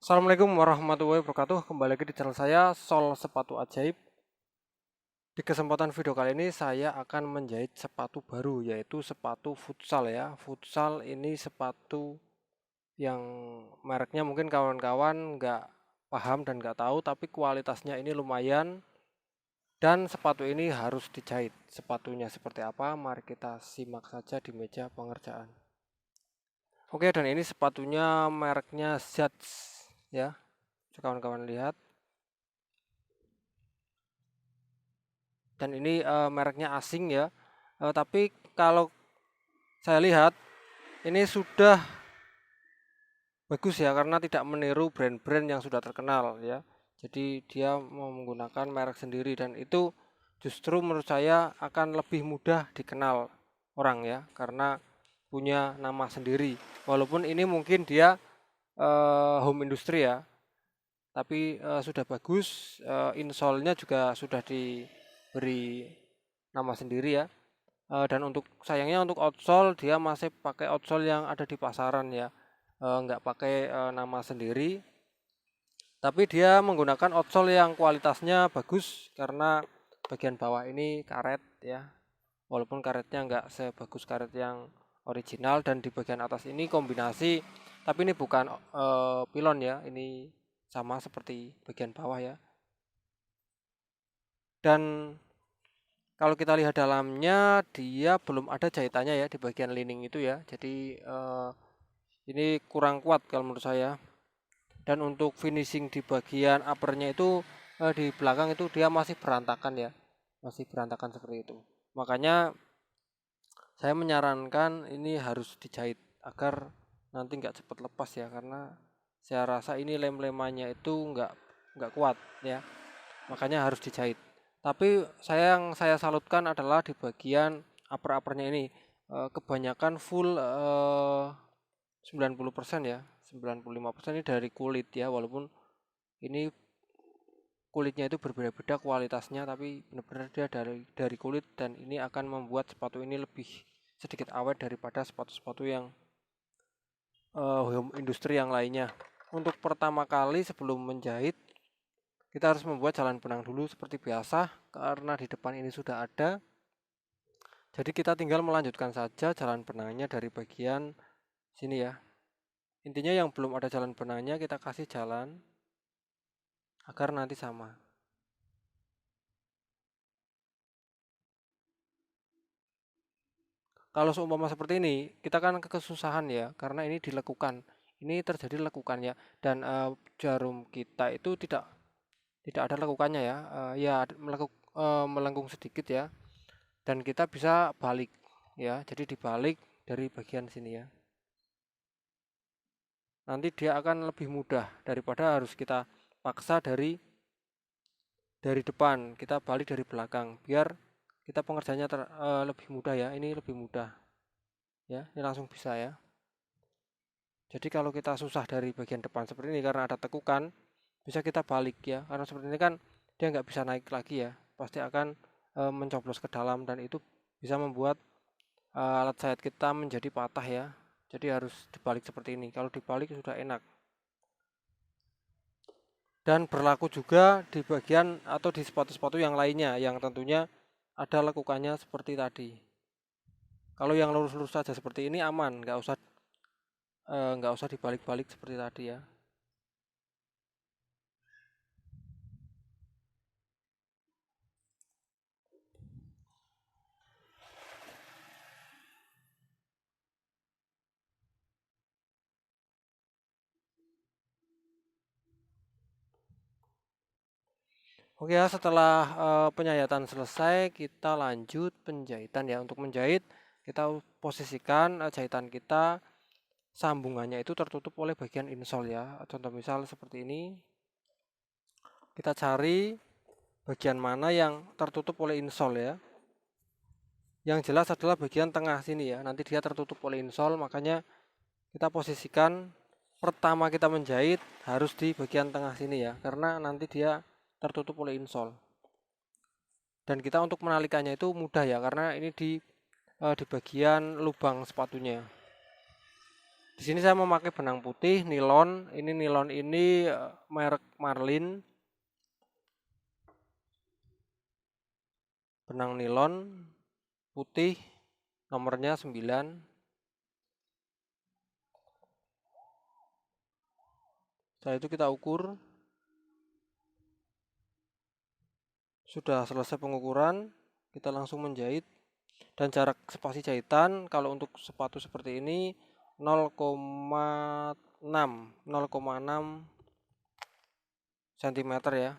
Assalamualaikum warahmatullahi wabarakatuh. Kembali lagi di channel saya Sol Sepatu Ajaib. Di kesempatan video kali ini saya akan menjahit sepatu baru, yaitu sepatu futsal ya. Futsal ini sepatu yang mereknya mungkin kawan-kawan nggak paham dan nggak tahu, tapi kualitasnya ini lumayan. Dan sepatu ini harus dijahit. Sepatunya seperti apa? Mari kita simak saja di meja pengerjaan. Oke, dan ini sepatunya mereknya Zats ya. Kawan-kawan lihat. Dan ini mereknya asing ya. Tapi kalau saya lihat ini sudah bagus ya karena tidak meniru brand-brand yang sudah terkenal ya. Jadi dia menggunakan merek sendiri dan itu justru menurut saya akan lebih mudah dikenal orang ya karena punya nama sendiri. Walaupun ini mungkin dia home industry ya, tapi sudah bagus. Insole-nya juga sudah diberi nama sendiri ya. Dan untuk sayangnya untuk outsole dia masih pakai outsole yang ada di pasaran ya, nggak pakai nama sendiri. Tapi dia menggunakan outsole yang kualitasnya bagus karena bagian bawah ini karet ya, walaupun karetnya nggak sebagus karet yang original. Dan di bagian atas ini kombinasi, tapi ini bukan pilon ya, ini sama seperti bagian bawah ya. Dan kalau kita lihat dalamnya, dia belum ada jahitannya ya di bagian lining itu ya. Jadi ini kurang kuat kalau menurut saya. Dan untuk finishing di bagian uppernya itu di belakang itu dia masih berantakan ya, masih berantakan seperti itu. Makanya saya menyarankan ini harus dijahit agar nanti nggak cepat lepas ya, karena saya rasa ini lem-lemannya itu nggak kuat ya. Makanya harus dijahit. Tapi yang saya salutkan adalah di bagian upper-uppernya ini kebanyakan full 90% ya, 95% ini dari kulit ya, walaupun ini kulitnya itu berbeda-beda kualitasnya, tapi benar-benar dia dari kulit. Dan ini akan membuat sepatu ini lebih sedikit awet daripada sepatu-sepatu yang home industry yang lainnya. Untuk pertama kali sebelum menjahit, kita harus membuat jalan benang dulu seperti biasa karena di depan ini sudah ada. Jadi kita tinggal melanjutkan saja jalan benangnya dari bagian sini ya. Intinya yang belum ada jalan benangnya kita kasih jalan agar nanti sama. Kalau seumpama seperti ini, kita kan kesusahan ya karena ini dilekukan. Ini terjadi lekukan ya, dan jarum kita itu tidak ada lekukannya ya. Ya melengkung sedikit ya, dan kita bisa balik ya. Jadi dibalik dari bagian sini ya. Nanti dia akan lebih mudah daripada harus kita paksa dari depan, kita balik dari belakang biar kita pengerjaannya lebih mudah ya. Ini lebih mudah ya, ini langsung bisa ya. Jadi kalau kita susah dari bagian depan seperti ini karena ada tekukan, bisa kita balik ya. Karena seperti ini kan dia nggak bisa naik lagi ya, pasti akan mencoblos ke dalam, dan itu bisa membuat alat sayat kita menjadi patah ya. Jadi harus dibalik seperti ini. Kalau dibalik sudah enak. Dan berlaku juga di bagian atau di sepatu-sepatu yang lainnya yang tentunya ada lekukannya seperti tadi. Kalau yang lurus-lurus saja seperti ini aman, nggak usah dibalik-balik seperti tadi ya. Oke ya, setelah penyayatan selesai, kita lanjut penjahitan ya. Untuk menjahit, kita posisikan jahitan kita, sambungannya itu tertutup oleh bagian insole ya. Contoh misal seperti ini, kita cari bagian mana yang tertutup oleh insole ya. Yang jelas adalah bagian tengah sini ya. Nanti dia tertutup oleh insole, makanya kita posisikan pertama kita menjahit harus di bagian tengah sini ya, karena nanti dia tertutup oleh insole. Dan kita untuk menalikannya itu mudah ya karena ini di bagian lubang sepatunya. Di sini saya memakai benang putih nilon. Ini nilon ini merek Marlin. Benang nilon putih nomornya 9. Setelah itu kita ukur. Sudah selesai pengukuran, kita langsung menjahit. Dan jarak spasi jahitan kalau untuk sepatu seperti ini 0,6 cm ya.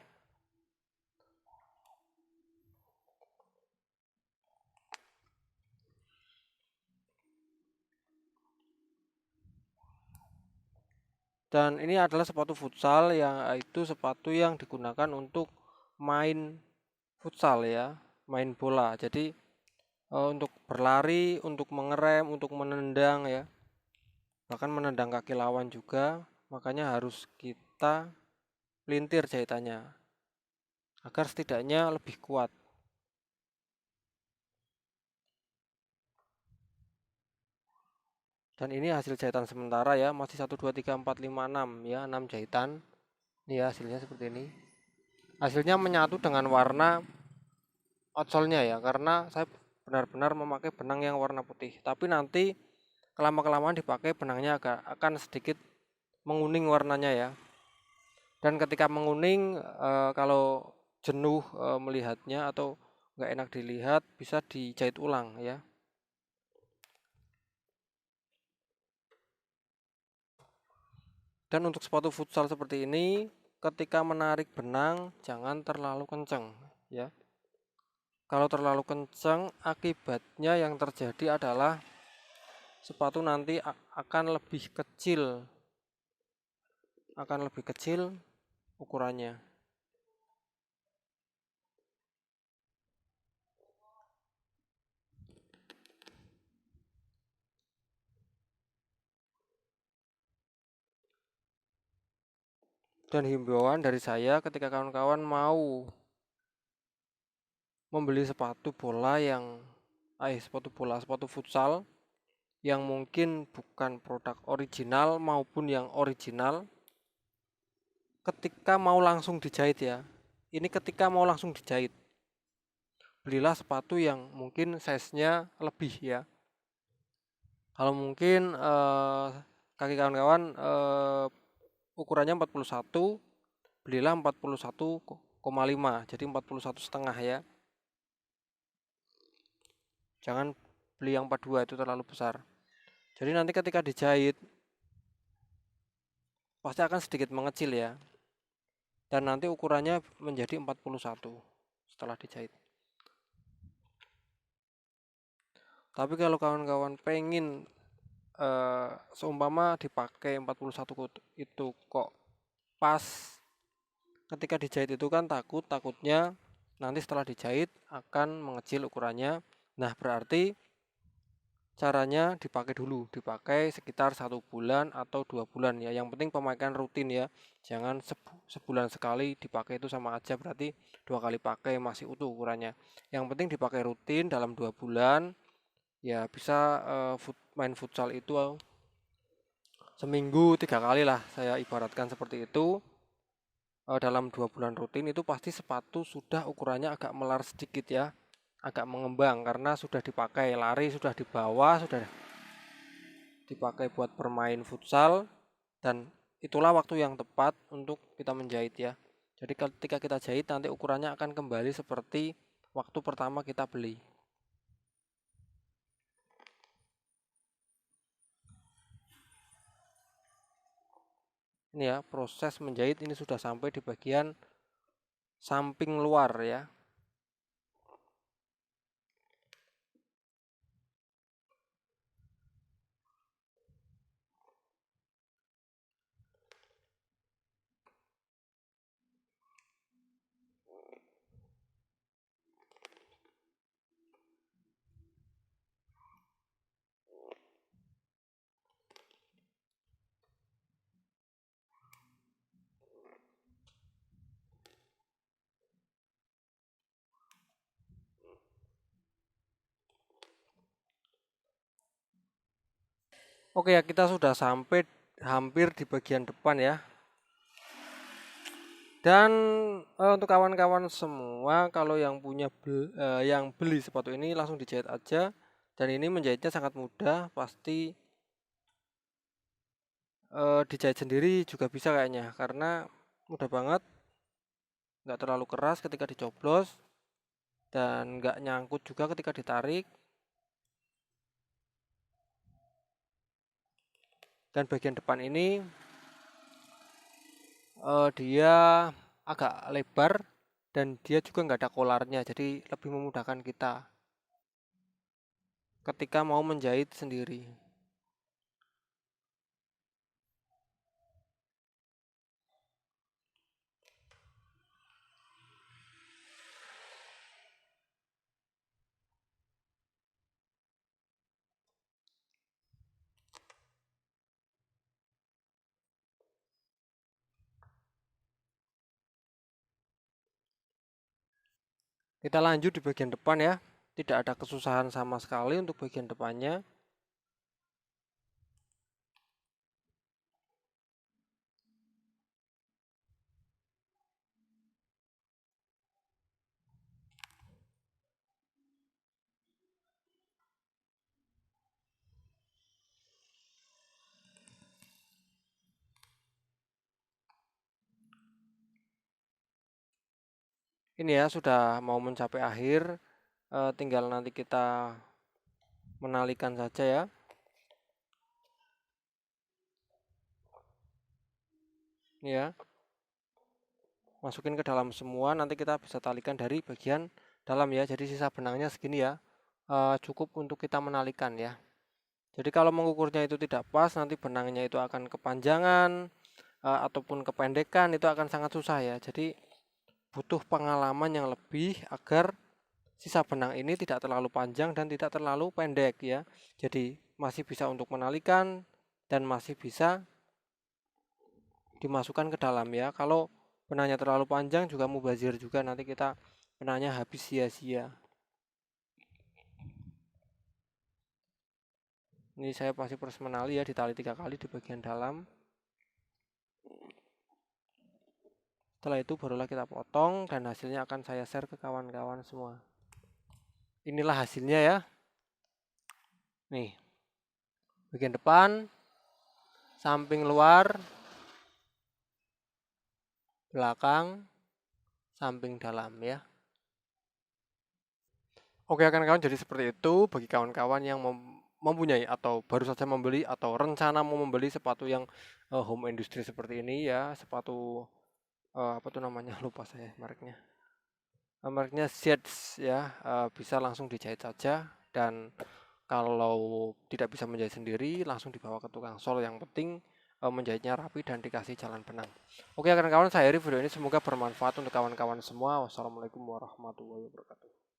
Dan ini adalah sepatu futsal, yaitu sepatu yang digunakan untuk main futsal ya, main bola. Jadi untuk berlari, untuk mengerem, untuk menendang ya, bahkan menendang kaki lawan juga. Makanya harus kita pelintir jahitannya agar setidaknya lebih kuat. Dan ini hasil jahitan sementara ya, masih 1 2 3 4 5 6 ya, 6 jahitan. Ini ya hasilnya seperti ini. Hasilnya menyatu dengan warna outsole-nya ya, karena saya benar-benar memakai benang yang warna putih. Tapi nanti kelama-kelamaan dipakai benangnya akan sedikit menguning warnanya ya. Dan ketika menguning kalau jenuh melihatnya atau nggak enak dilihat, bisa dijahit ulang ya. Dan untuk sepatu futsal seperti ini, ketika menarik benang jangan terlalu kencang ya. Kalau terlalu kencang, akibatnya yang terjadi adalah sepatu nanti akan lebih kecil ukurannya. Dan himbauan dari saya ketika kawan-kawan mau membeli sepatu sepatu futsal yang mungkin bukan produk original maupun yang original, ketika mau langsung dijahit ya. Ini ketika mau langsung dijahit, belilah sepatu yang mungkin size-nya lebih ya. Kalau mungkin kaki kawan-kawan ukurannya 41, belilah 41,5, jadi 41,5 ya. Jangan beli yang 42, itu terlalu besar. Jadi nanti ketika dijahit pasti akan sedikit mengecil ya. Dan nanti ukurannya menjadi 41 setelah dijahit. Tapi kalau kawan-kawan pengen seumpama dipakai 41 itu kok pas, ketika dijahit itu kan takutnya nanti setelah dijahit akan mengecil ukurannya. Nah berarti caranya dipakai sekitar 1 bulan atau 2 bulan ya. Yang penting pemakaian rutin ya, jangan sebulan sekali dipakai itu sama aja, berarti 2 kali pakai masih utuh ukurannya. Yang penting dipakai rutin dalam 2 bulan ya, bisa main futsal itu seminggu 3 kali lah, saya ibaratkan seperti itu. Dalam 2 bulan rutin itu pasti sepatu sudah ukurannya agak melar sedikit ya, agak mengembang karena sudah dipakai lari, sudah dibawa, sudah dipakai buat bermain futsal, dan itulah waktu yang tepat untuk kita menjahit ya. Jadi ketika kita jahit nanti ukurannya akan kembali seperti waktu pertama kita beli. Ini ya, proses menjahit ini sudah sampai di bagian samping luar ya. Oke ya, kita sudah sampai hampir di bagian depan ya. Dan untuk kawan-kawan semua, kalau yang beli sepatu ini langsung dijahit aja. Dan ini menjahitnya sangat mudah, pasti dijahit sendiri juga bisa kayaknya, karena mudah banget, nggak terlalu keras ketika dicoblos dan nggak nyangkut juga ketika ditarik. Dan bagian depan ini dia agak lebar dan dia juga nggak ada kolarnya, jadi lebih memudahkan kita ketika mau menjahit sendiri. Kita lanjut di bagian depan ya. Tidak ada kesusahan sama sekali untuk bagian depannya. Ini ya sudah mau mencapai akhir. Tinggal nanti kita menalikan saja ya. Ini ya. Masukin ke dalam semua, nanti kita bisa talikan dari bagian dalam ya. Jadi sisa benangnya segini ya. Cukup untuk kita menalikan ya. Jadi kalau mengukurnya itu tidak pas, nanti benangnya itu akan kepanjangan ataupun kependekan, itu akan sangat susah ya. Jadi butuh pengalaman yang lebih agar sisa benang ini tidak terlalu panjang dan tidak terlalu pendek ya. Jadi masih bisa untuk menalikan dan masih bisa dimasukkan ke dalam ya. Kalau benangnya terlalu panjang juga mubazir juga, nanti kita benangnya habis sia-sia. Ini saya pasti proses menali ya, ditali 3 kali di bagian dalam. Setelah itu barulah kita potong dan hasilnya akan saya share ke kawan-kawan semua. Inilah hasilnya ya. Nih, bagian depan, samping luar, belakang, samping dalam ya. Oke kawan-kawan, jadi seperti itu bagi kawan-kawan yang mempunyai atau baru saja membeli atau rencana mau membeli sepatu yang home industry seperti ini ya, sepatu apa tuh namanya, lupa saya mereknya. Mereknya Shades ya, bisa langsung dijahit saja, dan kalau tidak bisa menjahit sendiri langsung dibawa ke tukang sol, yang penting menjahitnya rapi dan dikasih jalan benang. Oke kawan-kawan, saya akhiri video ini, semoga bermanfaat untuk kawan-kawan semua. Wassalamualaikum warahmatullahi wabarakatuh.